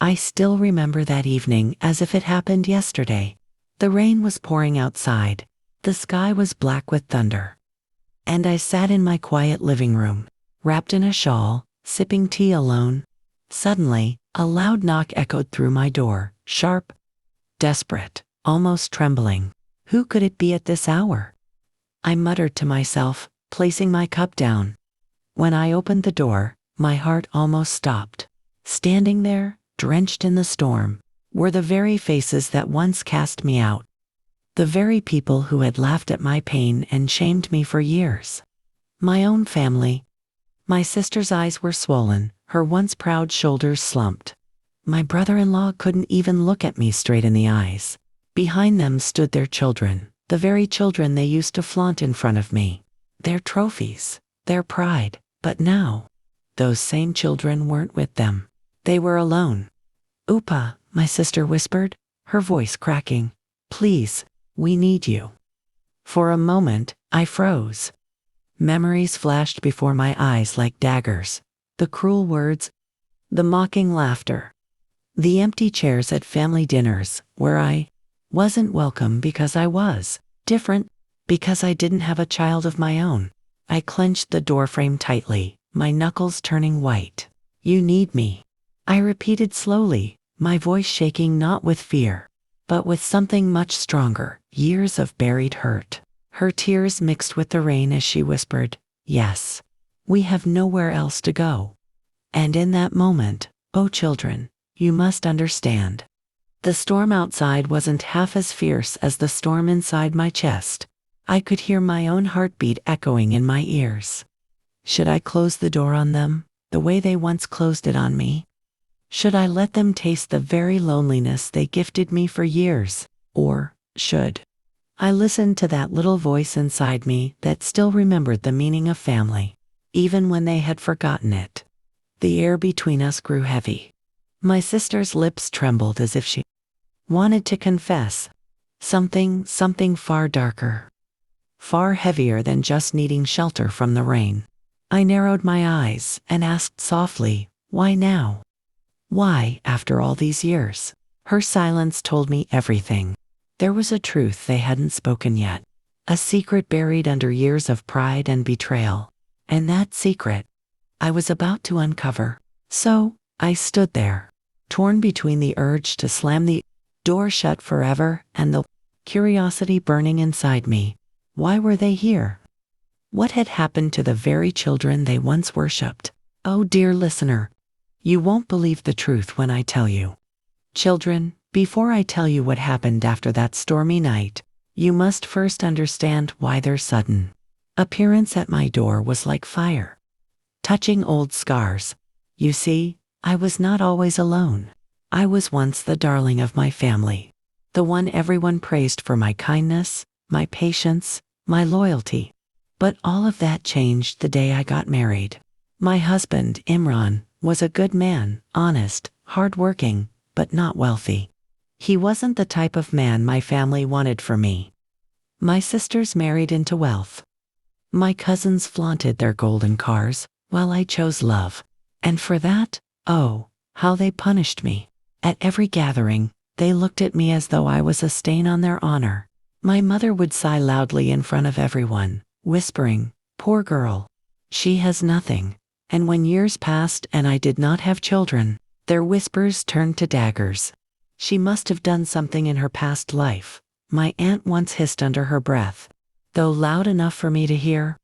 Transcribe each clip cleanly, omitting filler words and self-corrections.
I still remember that evening as if it happened yesterday. The rain was pouring outside. The sky was black with thunder. And I sat in my quiet living room, wrapped in a shawl, sipping tea alone. Suddenly, a loud knock echoed through my door, sharp, desperate, almost trembling. Who could it be at this hour? I muttered to myself, placing my cup down. When I opened the door, my heart almost stopped. Standing there, drenched in the storm, were the very faces that once cast me out. The very people who had laughed at my pain and shamed me for years. My own family. My sister's eyes were swollen, her once proud shoulders slumped. My brother-in-law couldn't even look at me straight in the eyes. Behind them stood their children, the very children they used to flaunt in front of me. Their trophies, their pride. But now, those same children weren't with them. They were alone. "Upa," my sister whispered, her voice cracking. "Please, we need you." For a moment, I froze. Memories flashed before my eyes like daggers. The cruel words, the mocking laughter, the empty chairs at family dinners where I wasn't welcome because I was different, because I didn't have a child of my own. I clenched the doorframe tightly, my knuckles turning white. "You need me," I repeated slowly, my voice shaking not with fear, but with something much stronger, years of buried hurt. Her tears mixed with the rain as she whispered, "Yes, we have nowhere else to go." And in that moment, oh children, you must understand. The storm outside wasn't half as fierce as the storm inside my chest. I could hear my own heartbeat echoing in my ears. Should I close the door on them, the way they once closed it on me? Should I let them taste the very loneliness they gifted me for years? Or should I listen to that little voice inside me that still remembered the meaning of family, even when they had forgotten it? The air between us grew heavy. My sister's lips trembled as if she wanted to confess something far darker, far heavier than just needing shelter from the rain. I narrowed my eyes and asked softly, "Why now? Why, after all these years?" Her silence told me everything. There was a truth they hadn't spoken yet, a secret buried under years of pride and betrayal. And that secret, I was about to uncover. So, I stood there, torn between the urge to slam the door shut forever and the curiosity burning inside me. Why were they here? What had happened to the very children they once worshipped? Oh, dear listener, you won't believe the truth when I tell you. Children, before I tell you what happened after that stormy night, you must first understand why their sudden appearance at my door was like fire, touching old scars. You see, I was not always alone. I was once the darling of my family, the one everyone praised for my kindness, my patience, my loyalty. But all of that changed the day I got married. My husband, Imran, was a good man, honest, hardworking, but not wealthy. He wasn't the type of man my family wanted for me. My sisters married into wealth. My cousins flaunted their golden cars, while I chose love. And for that, oh, how they punished me. At every gathering, they looked at me as though I was a stain on their honor. My mother would sigh loudly in front of everyone, whispering, "Poor girl, she has nothing." And when years passed and I did not have children, their whispers turned to daggers. "She must have done something in her past life," my aunt once hissed under her breath, though loud enough for me to hear.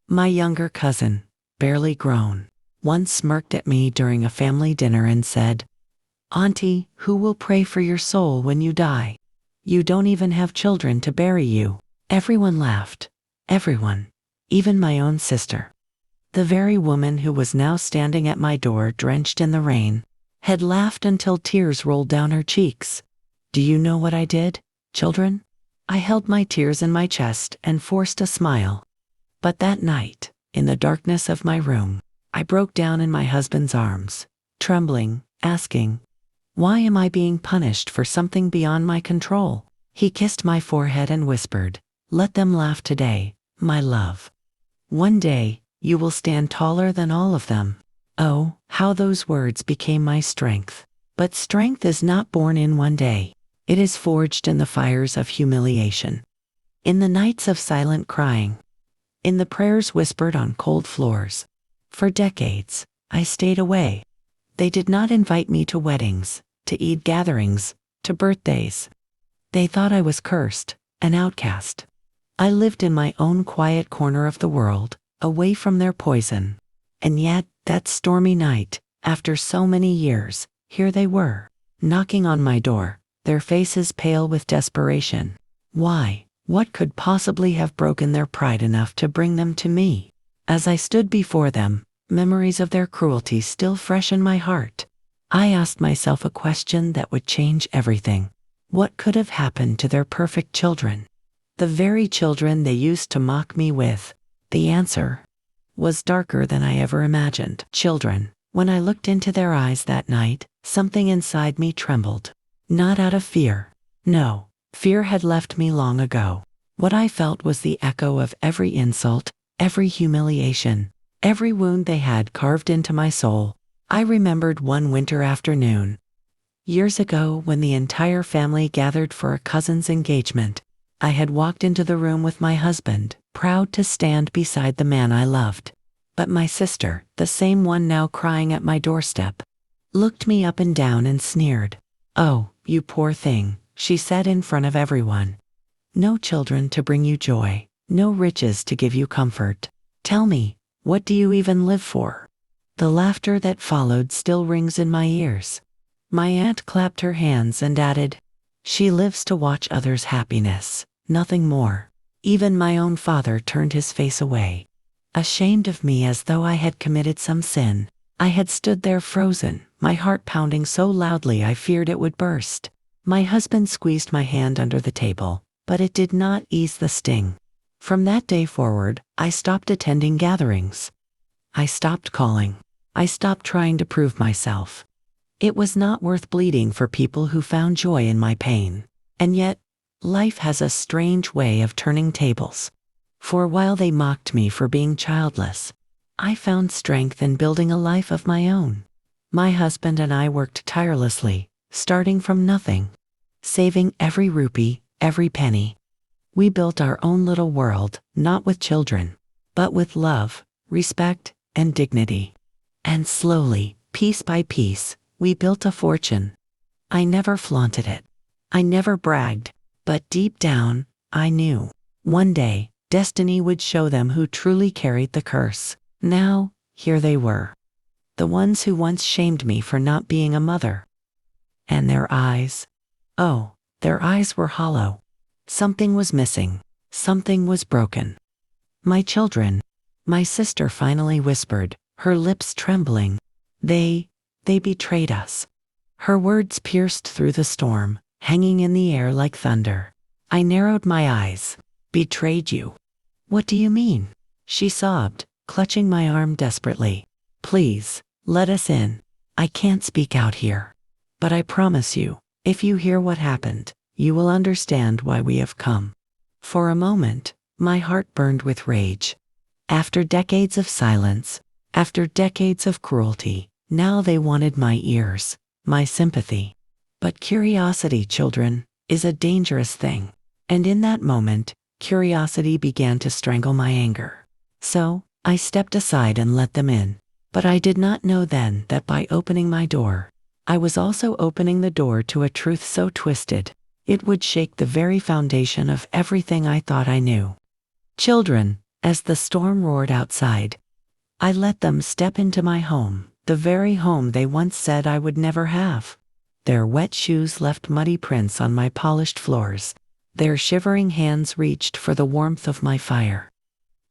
My younger cousin, barely grown, once smirked at me during a family dinner and said, "Auntie, who will pray for your soul when you die? You don't even have children to bury you." Everyone laughed. Everyone. Even my own sister. The very woman who was now standing at my door drenched in the rain, had laughed until tears rolled down her cheeks. Do you know what I did, children? I held my tears in my chest and forced a smile. But that night, in the darkness of my room, I broke down in my husband's arms, trembling, asking, "Why am I being punished for something beyond my control?" He kissed my forehead and whispered, "Let them laugh today, my love. One day, you will stand taller than all of them." Oh, how those words became my strength. But strength is not born in one day. It is forged in the fires of humiliation, in the nights of silent crying, in the prayers whispered on cold floors. For decades, I stayed away. They did not invite me to weddings, to Eid gatherings, to birthdays. They thought I was cursed, an outcast. I lived in my own quiet corner of the world, away from their poison. And yet, that stormy night, after so many years, here they were, knocking on my door, their faces pale with desperation. Why? What could possibly have broken their pride enough to bring them to me? As I stood before them, memories of their cruelty still fresh in my heart, I asked myself a question that would change everything. What could have happened to their perfect children? The very children they used to mock me with. The answer was darker than I ever imagined. Children. When I looked into their eyes that night, something inside me trembled. Not out of fear. No, fear had left me long ago. What I felt was the echo of every insult, every humiliation, every wound they had carved into my soul. I remembered one winter afternoon, years ago, when the entire family gathered for a cousin's engagement. I had walked into the room with my husband, proud to stand beside the man I loved. But my sister, the same one now crying at my doorstep, looked me up and down and sneered. "Oh, you poor thing," she said in front of everyone. "No children to bring you joy, no riches to give you comfort. Tell me, what do you even live for?" The laughter that followed still rings in my ears. My aunt clapped her hands and added, "She lives to watch others' happiness, nothing more." Even my own father turned his face away, ashamed of me as though I had committed some sin. I had stood there frozen, my heart pounding so loudly I feared it would burst. My husband squeezed my hand under the table, but it did not ease the sting. From that day forward, I stopped attending gatherings. I stopped calling. I stopped trying to prove myself. It was not worth bleeding for people who found joy in my pain. And yet, life has a strange way of turning tables. For a while they mocked me for being childless. I found strength in building a life of my own. My husband and I worked tirelessly, starting from nothing, saving every rupee, every penny. We built our own little world, not with children, but with love, respect, and dignity. And slowly, piece by piece, we built a fortune. I never flaunted it. I never bragged. But deep down, I knew. One day, destiny would show them who truly carried the curse. Now, here they were. The ones who once shamed me for not being a mother. And their eyes. Oh, their eyes were hollow. Something was missing. Something was broken. "My children," my sister finally whispered, her lips trembling. They betrayed us." Her words pierced through the storm, hanging in the air like thunder. I narrowed my eyes. "Betrayed you? What do you mean?" She sobbed, clutching my arm desperately. "Please, let us in. I can't speak out here. But I promise you, if you hear what happened, you will understand why we have come." For a moment, my heart burned with rage. After decades of silence, after decades of cruelty, now they wanted my ears, my sympathy. But curiosity, children, is a dangerous thing. And in that moment, curiosity began to strangle my anger. So, I stepped aside and let them in. But I did not know then that by opening my door, I was also opening the door to a truth so twisted, it would shake the very foundation of everything I thought I knew. Children, as the storm roared outside, I let them step into my home, the very home they once said I would never have. Their wet shoes left muddy prints on my polished floors. Their shivering hands reached for the warmth of my fire.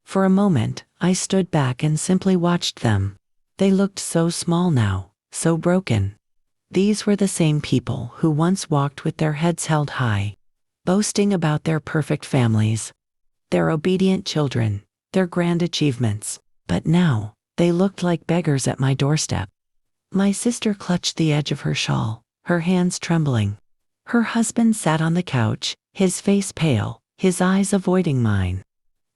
For a moment, I stood back and simply watched them. They looked so small now, so broken. These were the same people who once walked with their heads held high, boasting about their perfect families, their obedient children, their grand achievements. But now, they looked like beggars at my doorstep. My sister clutched the edge of her shawl, her hands trembling. Her husband sat on the couch, his face pale, his eyes avoiding mine.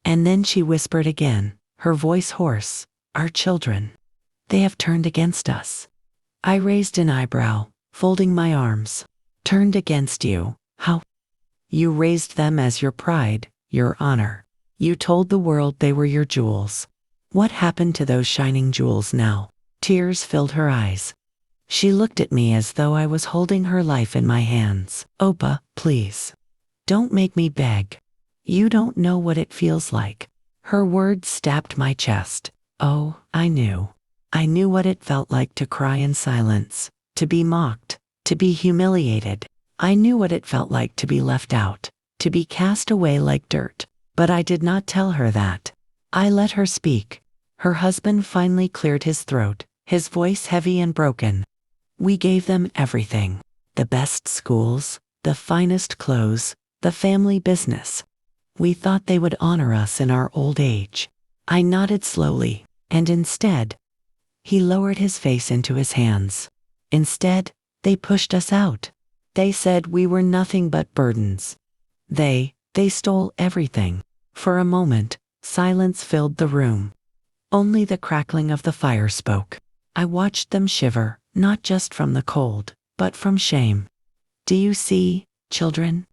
And then she whispered again, her voice hoarse, "Our children. They have turned against us." I raised an eyebrow. folding my arms. Turned against you. How? You raised them as your pride, your honor. You told the world they were your jewels. What happened to those shining jewels now? Tears filled her eyes. She looked at me as though I was holding her life in my hands. Opa, please. Don't make me beg. You don't know what it feels like. Her words stabbed my chest. Oh, I knew. I knew what it felt like to cry in silence, to be mocked, to be humiliated. I knew what it felt like to be left out, to be cast away like dirt. But I did not tell her that. I let her speak. Her husband finally cleared his throat, his voice heavy and broken. We gave them everything. The best schools, the finest clothes, the family business. We thought they would honor us in our old age. I nodded slowly, and instead, he lowered his face into his hands. Instead, they pushed us out. They said we were nothing but burdens. They stole everything. For a moment, silence filled the room. Only the crackling of the fire spoke. I watched them shiver, not just from the cold, but from shame. Do you see, children?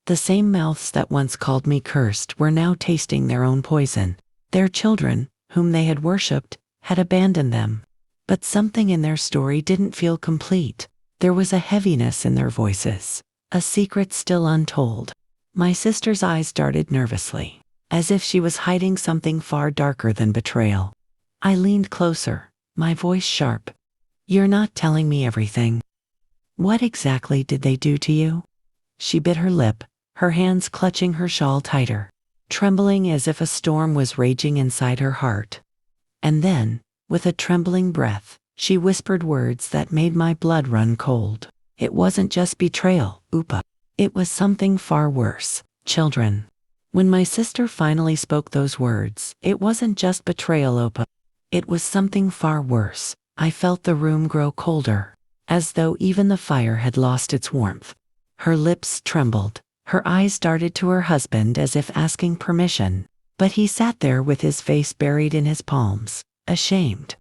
The same mouths that once called me cursed were now tasting their own poison. Their children, whom they had worshipped, had abandoned them. But something in their story didn't feel complete. There was a heaviness in their voices, a secret still untold. My sister's eyes darted nervously, as if she was hiding something far darker than betrayal. I leaned closer, my voice sharp. You're not telling me everything. What exactly did they do to you? She bit her lip, her hands clutching her shawl tighter, trembling as if a storm was raging inside her heart. And then, with a trembling breath, she whispered words that made my blood run cold. It wasn't just betrayal, Upa. It was something far worse. Children. When my sister finally spoke those words, it wasn't just betrayal, Opa. It was something far worse. I felt the room grow colder, as though even the fire had lost its warmth. Her lips trembled. Her eyes darted to her husband as if asking permission, but he sat there with his face buried in his palms, ashamed.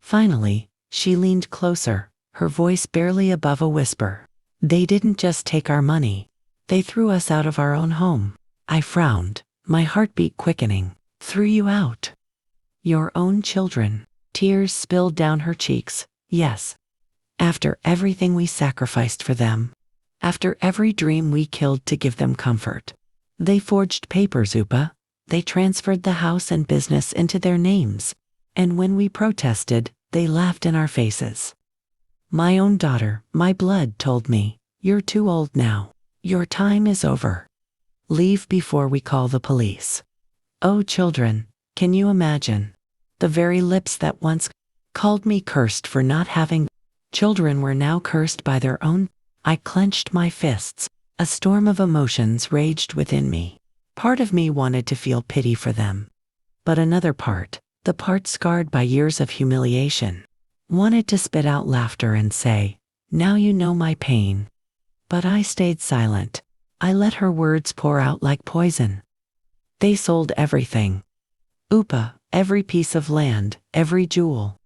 Finally, she leaned closer, her voice barely above a whisper. They didn't just take our money. They threw us out of our own home. I frowned, my heartbeat quickening. Threw you out? Your own children. Tears spilled down her cheeks. Yes. After everything we sacrificed for them. After every dream we killed to give them comfort. They forged papers, Upa. They transferred the house and business into their names. And when we protested, they laughed in our faces. My own daughter, my blood, told me, you're too old now. Your time is over. Leave before we call the police. Oh, children, can you imagine? The very lips that once called me cursed for not having children were now cursed by their own. I clenched my fists. A storm of emotions raged within me. Part of me wanted to feel pity for them. But another part, the part scarred by years of humiliation, wanted to spit out laughter and say, now you know my pain. But I stayed silent. I let her words pour out like poison. They sold everything. Upa, every piece of land, every jewel,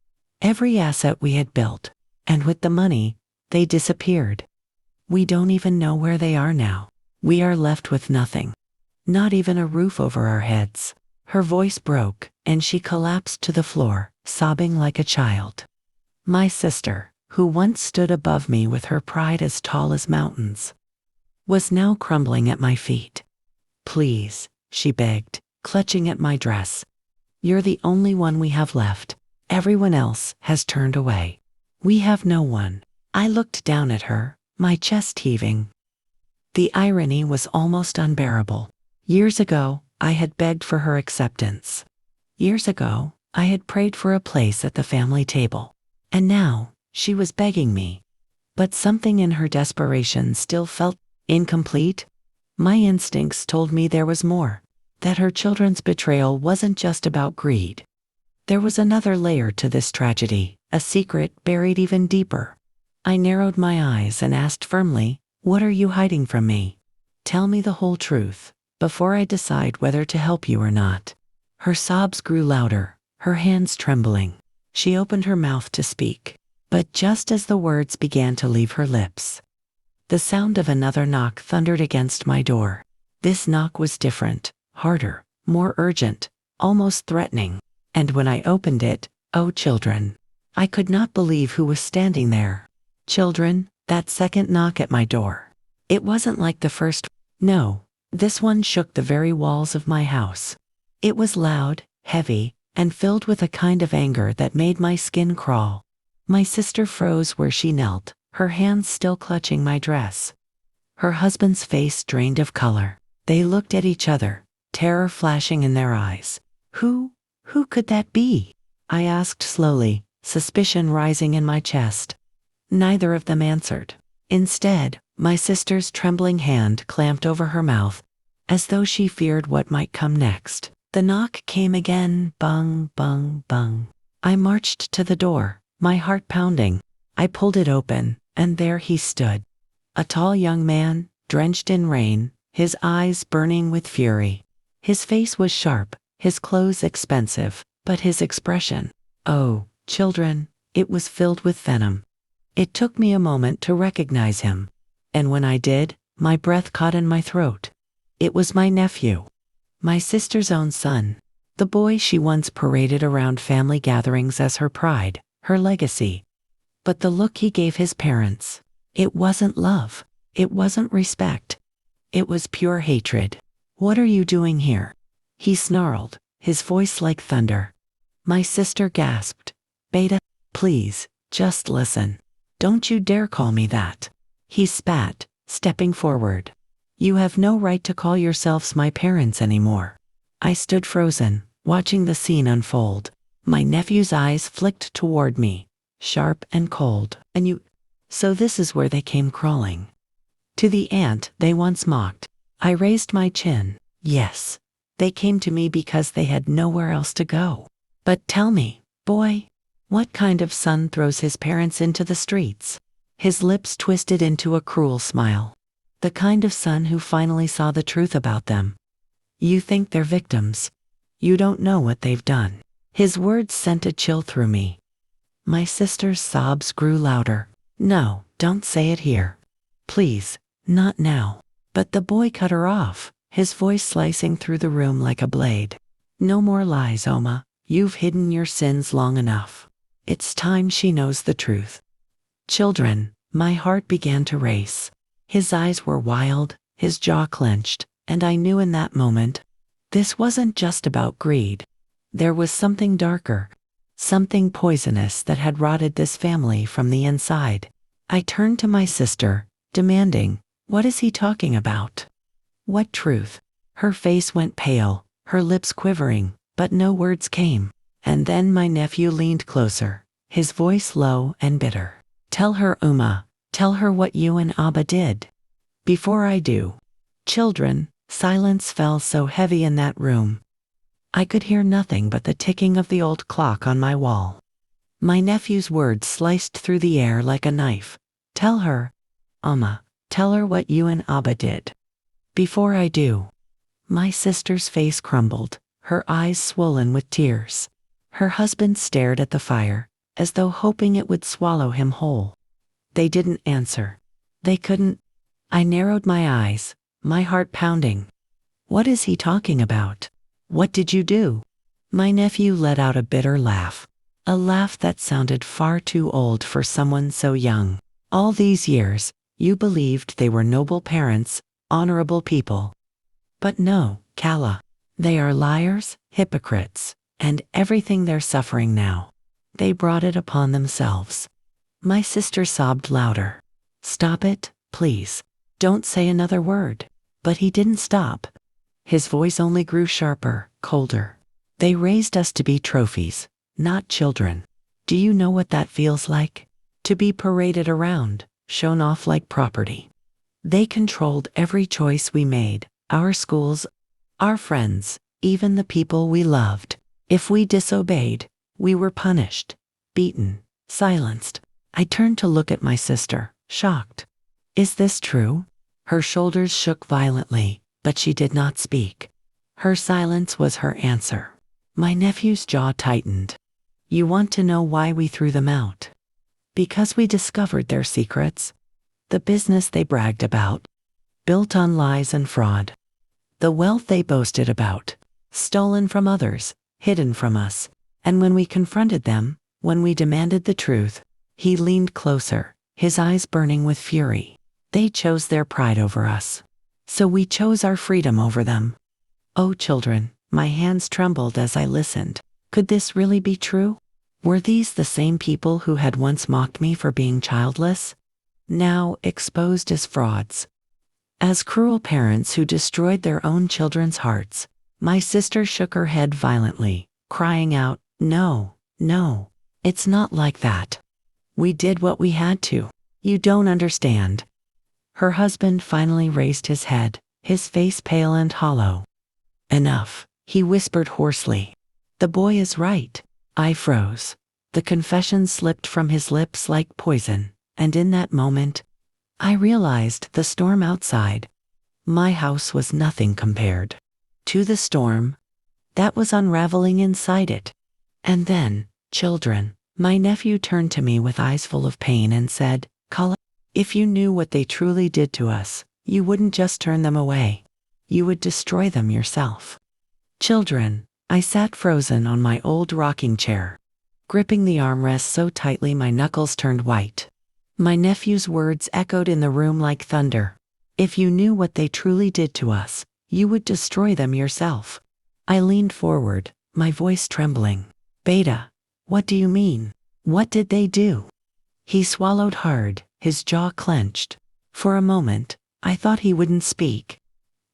every asset we had built. And with the money, they disappeared. We don't even know where they are now. We are left with nothing. Not even a roof over our heads. Her voice broke, and she collapsed to the floor, sobbing like a child. My sister, who once stood above me with her pride as tall as mountains, was now crumbling at my feet. Please, she begged, clutching at my dress. You're the only one we have left. Everyone else has turned away. We have no one. I looked down at her, my chest heaving. The irony was almost unbearable. Years ago, I had begged for her acceptance. Years ago, I had prayed for a place at the family table. And now, she was begging me. But something in her desperation still felt incomplete. My instincts told me there was more, that her children's betrayal wasn't just about greed. There was another layer to this tragedy, a secret buried even deeper. I narrowed my eyes and asked firmly, what are you hiding from me? Tell me the whole truth, before I decide whether to help you or not. Her sobs grew louder, her hands trembling. She opened her mouth to speak, But just as the words began to leave her lips, the sound of another knock thundered against my door. This knock was different, harder, more urgent, almost threatening. And when I opened it, oh children, I could not believe who was standing there. Children, that second knock at my door. It wasn't like the first. No, this one shook the very walls of my house. It was loud, heavy, and filled with a kind of anger that made my skin crawl. My sister froze where she knelt, her hands still clutching my dress. Her husband's face drained of color. They looked at each other, terror flashing in their eyes. Who could that be? I asked slowly, suspicion rising in my chest. Neither of them answered. Instead, my sister's trembling hand clamped over her mouth, as though she feared what might come next. The knock came again, bung, bung, bung. I marched to the door, my heart pounding. I pulled it open, and there he stood. A tall young man, drenched in rain, his eyes burning with fury. His face was sharp, his clothes expensive, but his expression, oh, children, it was filled with venom. It took me a moment to recognize him, and when I did, my breath caught in my throat. It was my nephew, my sister's own son, the boy she once paraded around family gatherings as her pride, her legacy. But the look he gave his parents, it wasn't love, it wasn't respect, it was pure hatred. What are you doing here? He snarled, his voice like thunder. My sister gasped, Beta, please, just listen. Don't you dare call me that. He spat, stepping forward. You have no right to call yourselves my parents anymore. I stood frozen, watching the scene unfold. My nephew's eyes flicked toward me, sharp and cold. And you... So this is where they came crawling. To the aunt they once mocked. I raised my chin. Yes, they came to me because they had nowhere else to go. But tell me, boy, what kind of son throws his parents into the streets? His lips twisted into a cruel smile. The kind of son who finally saw the truth about them. You think they're victims. You don't know what they've done. His words sent a chill through me. My sister's sobs grew louder. No, don't say it here. Please, not now. But the boy cut her off, his voice slicing through the room like a blade. No more lies, Oma. You've hidden your sins long enough. It's time she knows the truth. Children, my heart began to race. His eyes were wild, his jaw clenched, and I knew in that moment, this wasn't just about greed. There was something darker, something poisonous that had rotted this family from the inside. I turned to my sister, demanding, what is he talking about? What truth? Her face went pale, her lips quivering, but no words came. And then my nephew leaned closer, his voice low and bitter. Tell her, Uma, tell her what you and Abba did. Before I do. Children, silence fell so heavy in that room. I could hear nothing but the ticking of the old clock on my wall. My nephew's words sliced through the air like a knife. Tell her, Amma, tell her what you and Abba did. Before I do. My sister's face crumbled, her eyes swollen with tears. Her husband stared at the fire, as though hoping it would swallow him whole. They didn't answer. They couldn't. I narrowed my eyes, my heart pounding. What is he talking about? What did you do? My nephew let out a bitter laugh. A laugh that sounded far too old for someone so young. All these years, you believed they were noble parents, honorable people. But no, Kala. They are liars, hypocrites, and everything they're suffering now, they brought it upon themselves. My sister sobbed louder. Stop it, please. Don't say another word. But he didn't stop. His voice only grew sharper, colder. They raised us to be trophies, not children. Do you know what that feels like? To be paraded around, shown off like property. They controlled every choice we made, our schools, our friends, even the people we loved. If we disobeyed, we were punished, beaten, silenced. I turned to look at my sister, shocked. Is this true? Her shoulders shook violently, but she did not speak. Her silence was her answer. My nephew's jaw tightened. You want to know why we threw them out? Because we discovered their secrets, the business they bragged about, built on lies and fraud, the wealth they boasted about, stolen from others, hidden from us. And when we confronted them, when we demanded the truth, he leaned closer, his eyes burning with fury. They chose their pride over us. So we chose our freedom over them. Oh, children, my hands trembled as I listened. Could this really be true? Were these the same people who had once mocked me for being childless? Now exposed as frauds, as cruel parents who destroyed their own children's hearts. My sister shook her head violently, crying out, "No, no, it's not like that. We did what we had to. You don't understand." Her husband finally raised his head, his face pale and hollow. "Enough," he whispered hoarsely. "The boy is right." I froze. The confession slipped from his lips like poison, and in that moment, I realized the storm outside. My house was nothing compared to the storm that was unraveling inside it. And then, children, my nephew turned to me with eyes full of pain and said, "Kala, if you knew what they truly did to us, you wouldn't just turn them away. You would destroy them yourself." Children, I sat frozen on my old rocking chair, gripping the armrest so tightly my knuckles turned white. My nephew's words echoed in the room like thunder. "If you knew what they truly did to us, you would destroy them yourself." I leaned forward, my voice trembling. "Beta, what do you mean? What did they do?" He swallowed hard, his jaw clenched. For a moment, I thought he wouldn't speak.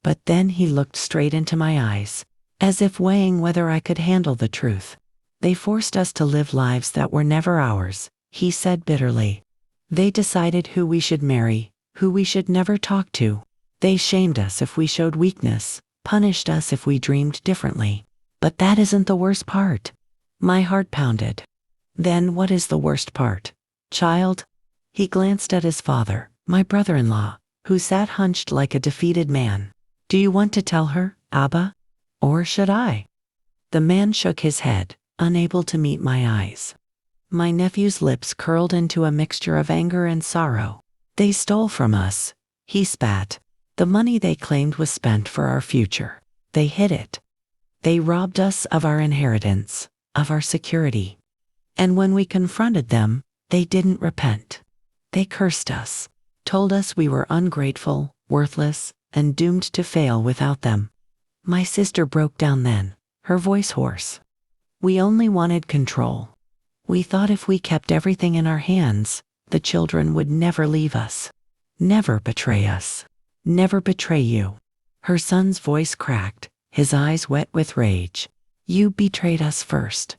But then he looked straight into my eyes, as if weighing whether I could handle the truth. "They forced us to live lives that were never ours," he said bitterly. "They decided who we should marry, who we should never talk to. They shamed us if we showed weakness, punished us if we dreamed differently. But that isn't the worst part." My heart pounded. "Then what is the worst part, child?" He glanced at his father, my brother-in-law, who sat hunched like a defeated man. "Do you want to tell her, Abba? Or should I?" The man shook his head, unable to meet my eyes. My nephew's lips curled into a mixture of anger and sorrow. "They stole from us," he spat. "The money they claimed was spent for our future. They hid it. They robbed us of our inheritance, of our security. And when we confronted them, they didn't repent. They cursed us, told us we were ungrateful, worthless, and doomed to fail without them." My sister broke down then, her voice hoarse. "We only wanted control. We thought if we kept everything in our hands, the children would never leave us, never betray us, never betray you." Her son's voice cracked, his eyes wet with rage. "You betrayed us first.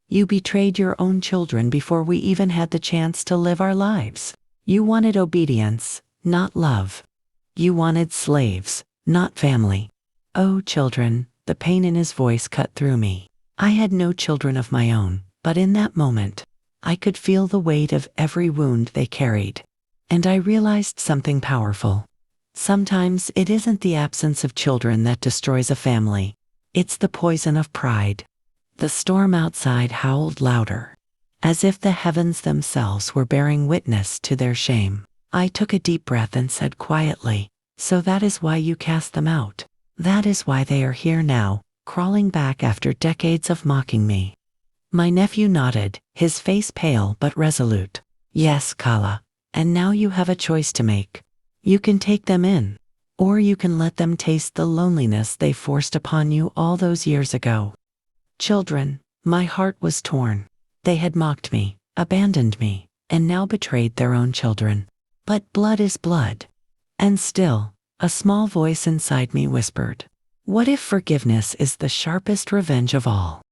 You betrayed your own children before we even had the chance to live our lives. You wanted obedience, not love. You wanted slaves, not family." Oh, children, the pain in his voice cut through me. I had no children of my own, but in that moment, I could feel the weight of every wound they carried. And I realized something powerful. Sometimes it isn't the absence of children that destroys a family. It's the poison of pride. The storm outside howled louder, as if the heavens themselves were bearing witness to their shame. I took a deep breath and said quietly, "So that is why you cast them out. That is why they are here now, crawling back after decades of mocking me." My nephew nodded, his face pale but resolute. "Yes, Kala, and now you have a choice to make. You can take them in, or you can let them taste the loneliness they forced upon you all those years ago." Children, my heart was torn. They had mocked me, abandoned me, and now betrayed their own children. But blood is blood. And still, a small voice inside me whispered, "What if forgiveness is the sharpest revenge of all?"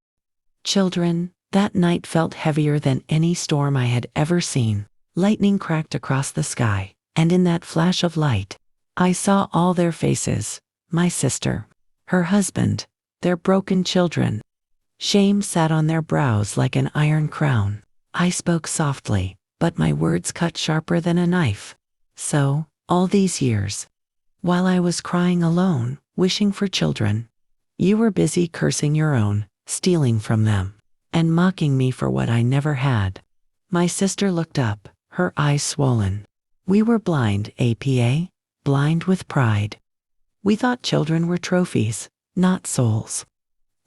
Children, that night felt heavier than any storm I had ever seen. Lightning cracked across the sky, and in that flash of light, I saw all their faces, my sister, her husband, their broken children. Shame sat on their brows like an iron crown. I spoke softly, but my words cut sharper than a knife. "So, all these years, while I was crying alone, wishing for children, you were busy cursing your own, stealing from them, and mocking me for what I never had." My sister looked up, her eyes swollen. We were blind, APA, blind with pride. We thought children were trophies, not souls.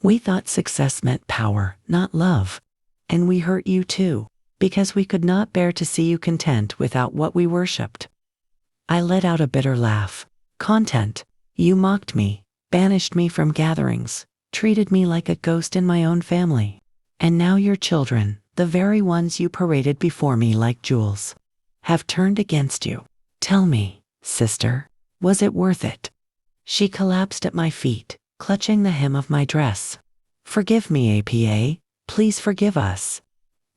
We thought success meant power, not love. And we hurt you too, because we could not bear to see you content without what we worshipped. I let out a bitter laugh. Content. You mocked me, banished me from gatherings, treated me like a ghost in my own family. And now your children, the very ones you paraded before me like jewels, have turned against you. Tell me, sister, was it worth it? She collapsed at my feet, clutching the hem of my dress. Forgive me, APA, please forgive us.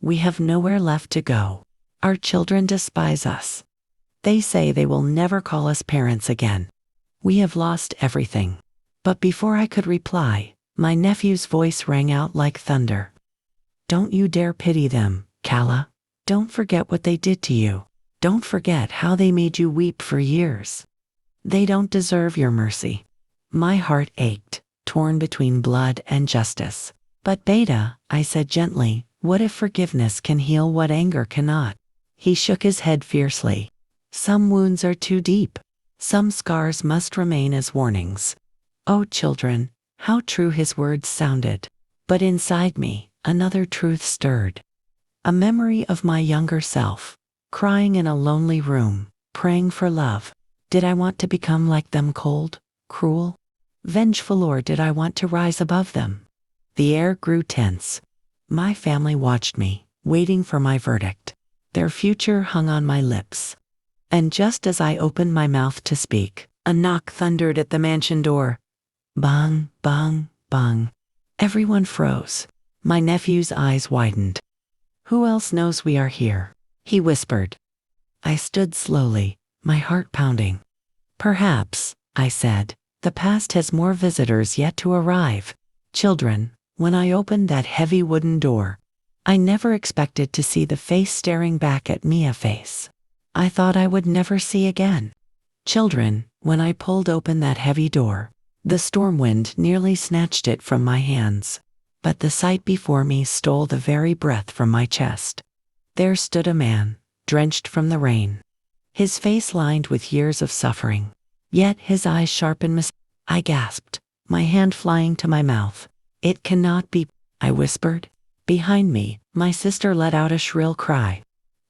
We have nowhere left to go. Our children despise us. They say they will never call us parents again. We have lost everything. But before I could reply, my nephew's voice rang out like thunder. Don't you dare pity them, Kala. Don't forget what they did to you. Don't forget how they made you weep for years. They don't deserve your mercy. My heart ached, torn between blood and justice. But Beta, I said gently, what if forgiveness can heal what anger cannot? He shook his head fiercely. Some wounds are too deep. Some scars must remain as warnings. Oh, children, how true his words sounded. But inside me, another truth stirred. A memory of my younger self, crying in a lonely room, praying for love. Did I want to become like them, cold, cruel, vengeful, or did I want to rise above them? The air grew tense. My family watched me, waiting for my verdict. Their future hung on my lips. And just as I opened my mouth to speak, a knock thundered at the mansion door. Bang, bang, bang. Everyone froze. My nephew's eyes widened. Who else knows we are here? He whispered. I stood slowly, my heart pounding. Perhaps, I said, the past has more visitors yet to arrive. Children, when I opened that heavy wooden door, I never expected to see the face staring back at me, a face I thought I would never see again. Children, when I pulled open that heavy door, the storm wind nearly snatched it from my hands. But the sight before me stole the very breath from my chest. There stood a man, drenched from the rain. His face lined with years of suffering. Yet his eyes sharp and I gasped, my hand flying to my mouth. It cannot be, I whispered. Behind me, my sister let out a shrill cry.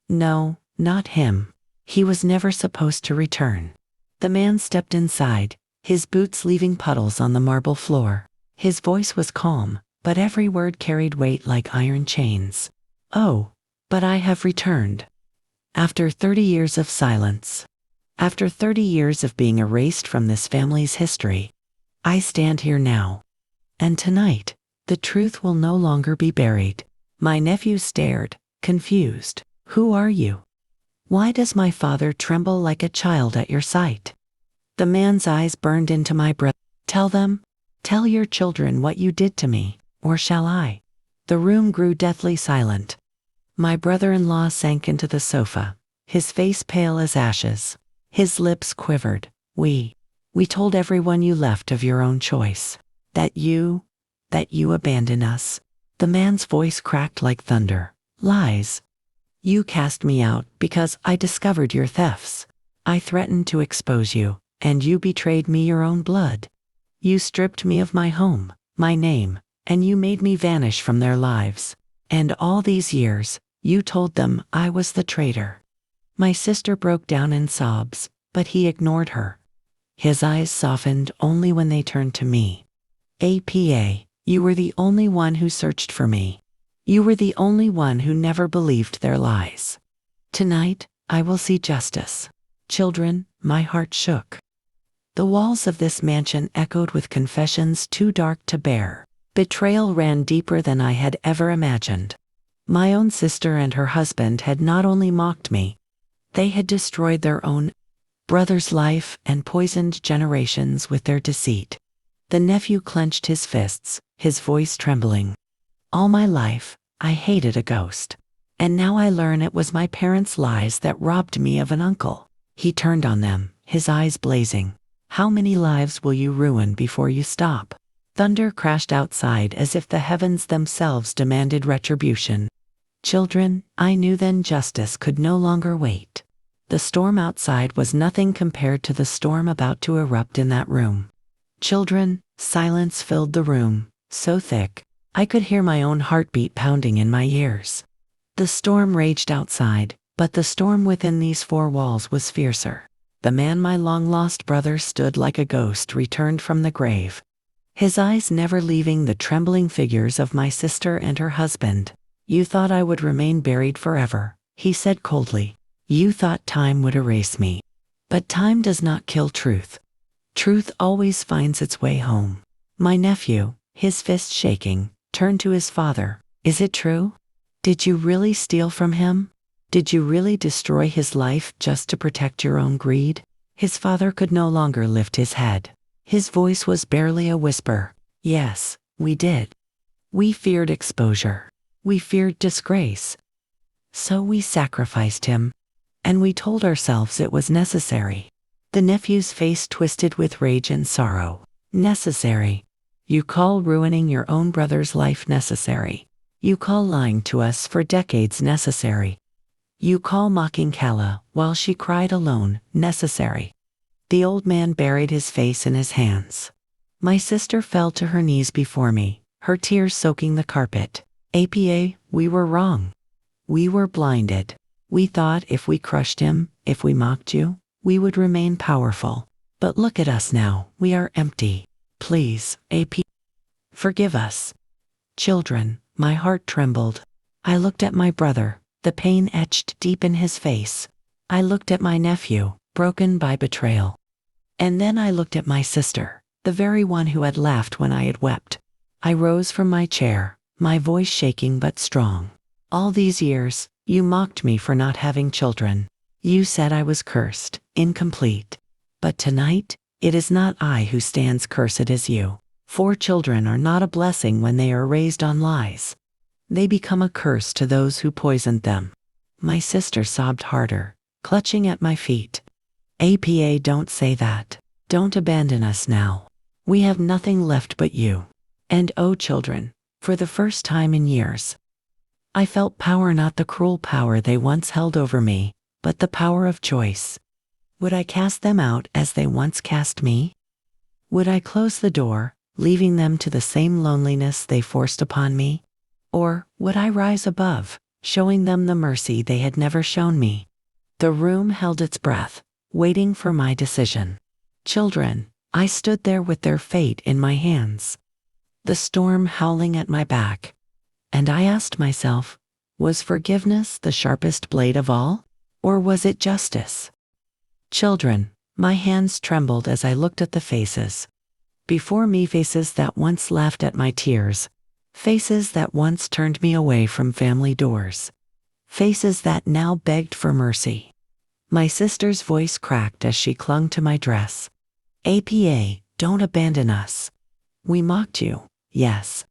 No, not him. He was never supposed to return. The man stepped inside, his boots leaving puddles on the marble floor. His voice was calm, but every word carried weight like iron chains. Oh, but I have returned. After 30 years of silence. After 30 years of being erased from this family's history. I stand here now. And tonight, the truth will no longer be buried. My nephew stared, confused. Who are you? Why does my father tremble like a child at your sight? The man's eyes burned into my breast. Tell them, tell your children what you did to me, or shall I? The room grew deathly silent. My brother-in-law sank into the sofa, his face pale as ashes. His lips quivered. We told everyone you left of your own choice. That you abandoned us. The man's voice cracked like thunder. Lies. You cast me out because I discovered your thefts. I threatened to expose you, and you betrayed me your own blood. You stripped me of my home, my name, and you made me vanish from their lives. And all these years, you told them I was the traitor. My sister broke down in sobs, but he ignored her. His eyes softened only when they turned to me. APA, you were the only one who searched for me. You were the only one who never believed their lies. Tonight, I will see justice. Children, my heart shook. The walls of this mansion echoed with confessions too dark to bear. Betrayal ran deeper than I had ever imagined. My own sister and her husband had not only mocked me, they had destroyed their own brother's life and poisoned generations with their deceit. The nephew clenched his fists, his voice trembling. All my life, I hated a ghost. And now I learn it was my parents' lies that robbed me of an uncle. He turned on them, his eyes blazing. How many lives will you ruin before you stop? Thunder crashed outside as if the heavens themselves demanded retribution. Children, I knew then justice could no longer wait. The storm outside was nothing compared to the storm about to erupt in that room. Children, silence filled the room, so thick, I could hear my own heartbeat pounding in my ears. The storm raged outside, but the storm within these four walls was fiercer. The man my long-lost brother stood like a ghost returned from the grave, his eyes never leaving the trembling figures of my sister and her husband. You thought I would remain buried forever, he said coldly. You thought time would erase me. But time does not kill truth. Truth always finds its way home. My nephew, his fist shaking, turned to his father. Is it true? Did you really steal from him? Did you really destroy his life just to protect your own greed? His father could no longer lift his head. His voice was barely a whisper. Yes, we did. We feared exposure. We feared disgrace. So we sacrificed him. And we told ourselves it was necessary. The nephew's face twisted with rage and sorrow. Necessary. You call ruining your own brother's life necessary. You call lying to us for decades necessary. You call mocking Kala while she cried alone necessary. The old man buried his face in his hands. My sister fell to her knees before me, her tears soaking the carpet. APA, we were wrong. We were blinded. We thought if we crushed him, if we mocked you, we would remain powerful. But look at us now, we are empty. Please, AP, forgive us. Children, my heart trembled. I looked at my brother, the pain etched deep in his face. I looked at my nephew, broken by betrayal. And then I looked at my sister, the very one who had laughed when I had wept. I rose from my chair, my voice shaking but strong. All these years, you mocked me for not having children. You said I was cursed, incomplete. But tonight, it is not I who stands cursed, it is you. 4 children are not a blessing when they are raised on lies. They become a curse to those who poisoned them. My sister sobbed harder, clutching at my feet. APA, don't say that. Don't abandon us now. We have nothing left but you. And oh children, for the first time in years, I felt power, not the cruel power they once held over me, but the power of choice. Would I cast them out as they once cast me? Would I close the door, leaving them to the same loneliness they forced upon me? Or would I rise above, showing them the mercy they had never shown me? The room held its breath, waiting for my decision. Children, I stood there with their fate in my hands, the storm howling at my back. And I asked myself, was forgiveness the sharpest blade of all? Or was it justice? Children, my hands trembled as I looked at the faces. Before me, faces that once laughed at my tears. Faces that once turned me away from family doors. Faces that now begged for mercy. My sister's voice cracked as she clung to my dress. APA, don't abandon us. We mocked you, yes.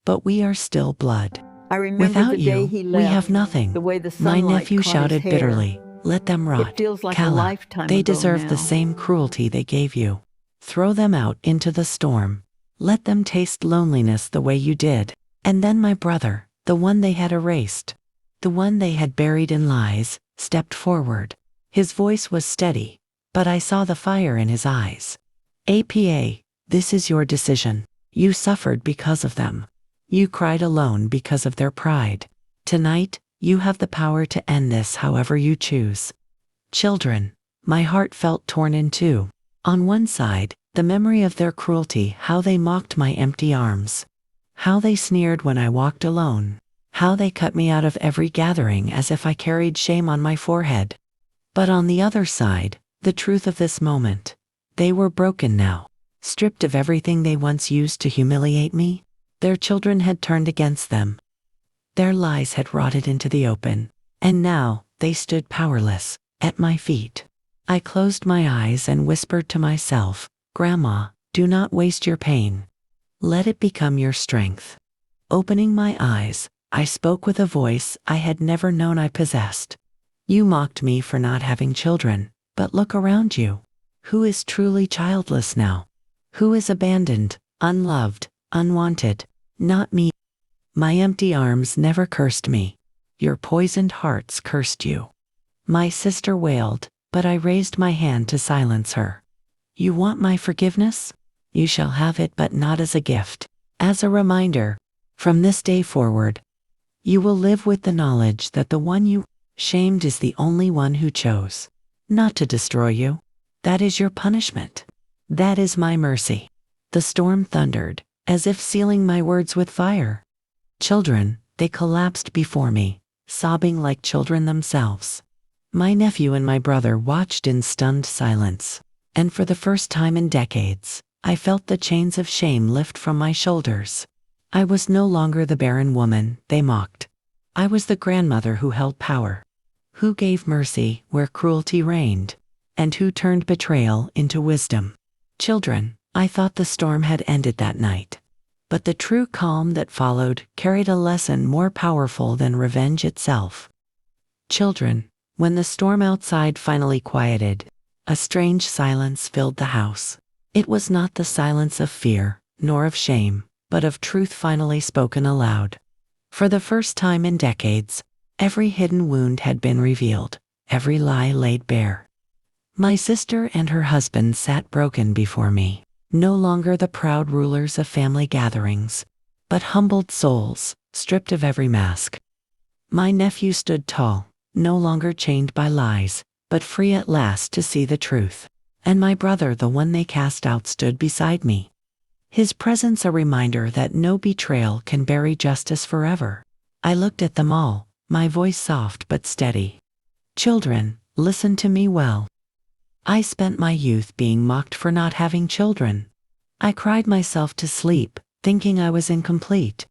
But we are still blood. I remember Without the day you, he we left, have nothing. the way the My sunlight nephew caught his shouted hair. bitterly, let them rot. It feels like a Kala, lifetime they ago deserve now. the same cruelty they gave you. Throw them out into the storm. Let them taste loneliness the way you did. And then my brother, the one they had erased, the one they had buried in lies, stepped forward. His voice was steady, but I saw the fire in his eyes. APA, this is your decision. You suffered because of them. You cried alone because of their pride. Tonight, you have the power to end this however you choose. Children, my heart felt torn in two. On one side, the memory of their cruelty, how they mocked my empty arms. How they sneered when I walked alone. How they cut me out of every gathering as if I carried shame on my forehead. But on the other side, the truth of this moment. They were broken now. Stripped of everything they once used to humiliate me. Their children had turned against them. Their lies had rotted into the open. And now, they stood powerless, at my feet. I closed my eyes and whispered to myself, Grandma, do not waste your pain. Let it become your strength. Opening my eyes, I spoke with a voice I had never known I possessed. You mocked me for not having children, but look around you. Who is truly childless now? Who is abandoned, unloved, unwanted? Not me. My empty arms never cursed me. Your poisoned hearts cursed you." My sister wailed, but I raised my hand to silence her. "You want my forgiveness? You shall have it, but not as a gift. As a reminder, from this day forward, you will live with the knowledge that the one you shamed is the only one who chose not to destroy you. That is your punishment. That is my mercy." The storm thundered, as if sealing my words with fire. Children, they collapsed before me, sobbing like children themselves. My nephew and my brother watched in stunned silence, and for the first time in decades, I felt the chains of shame lift from my shoulders. I was no longer the barren woman they mocked. I was the grandmother who held power, who gave mercy where cruelty reigned, and who turned betrayal into wisdom. Children, I thought the storm had ended that night. But the true calm that followed carried a lesson more powerful than revenge itself. Children, when the storm outside finally quieted, a strange silence filled the house. It was not the silence of fear, nor of shame, but of truth finally spoken aloud. For the first time in decades, every hidden wound had been revealed, every lie laid bare. My sister and her husband sat broken before me, no longer the proud rulers of family gatherings, but humbled souls, stripped of every mask. My nephew stood tall, no longer chained by lies, but free at last to see the truth. And my brother, the one they cast out, stood beside me. His presence a reminder that no betrayal can bury justice forever. I looked at them all, my voice soft but steady. Children, listen to me well. I spent my youth being mocked for not having children. I cried myself to sleep, thinking I was incomplete.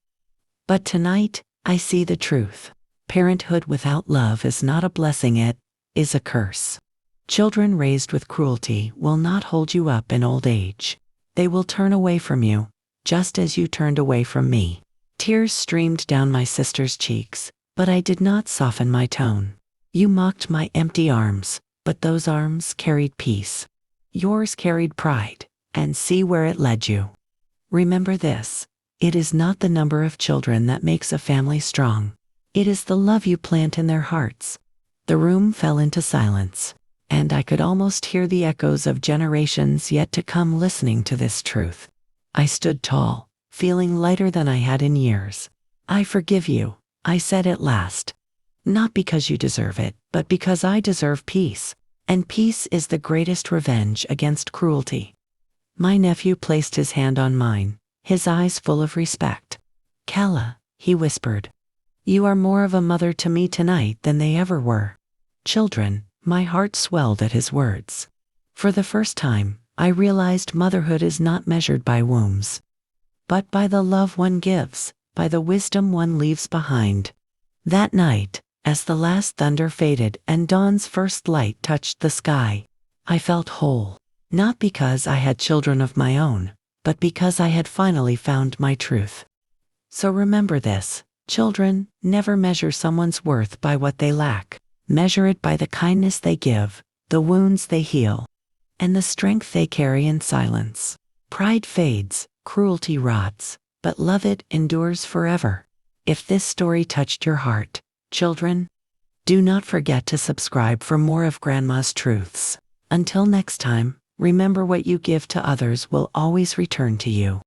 But tonight, I see the truth. Parenthood without love is not a blessing, it is a curse. Children raised with cruelty will not hold you up in old age. They will turn away from you, just as you turned away from me. Tears streamed down my sister's cheeks, but I did not soften my tone. You mocked my empty arms, but those arms carried peace. Yours carried pride, and see where it led you. Remember this: it is not the number of children that makes a family strong. It is the love you plant in their hearts. The room fell into silence, and I could almost hear the echoes of generations yet to come listening to this truth. I stood tall, feeling lighter than I had in years. "I forgive you," I said at last. "Not because you deserve it, but because I deserve peace. And peace is the greatest revenge against cruelty." My nephew placed his hand on mine, his eyes full of respect. "Kala," he whispered, "you are more of a mother to me tonight than they ever were." Children, my heart swelled at his words. For the first time, I realized motherhood is not measured by wombs, but by the love one gives, by the wisdom one leaves behind. That night, as the last thunder faded and dawn's first light touched the sky, I felt whole, not because I had children of my own, but because I had finally found my truth. So remember this: children, never measure someone's worth by what they lack. Measure it by the kindness they give, the wounds they heal, and the strength they carry in silence. Pride fades, cruelty rots, but love, it endures forever. If this story touched your heart, children, do not forget to subscribe for more of Grandma's truths. Until next time, remember, what you give to others will always return to you.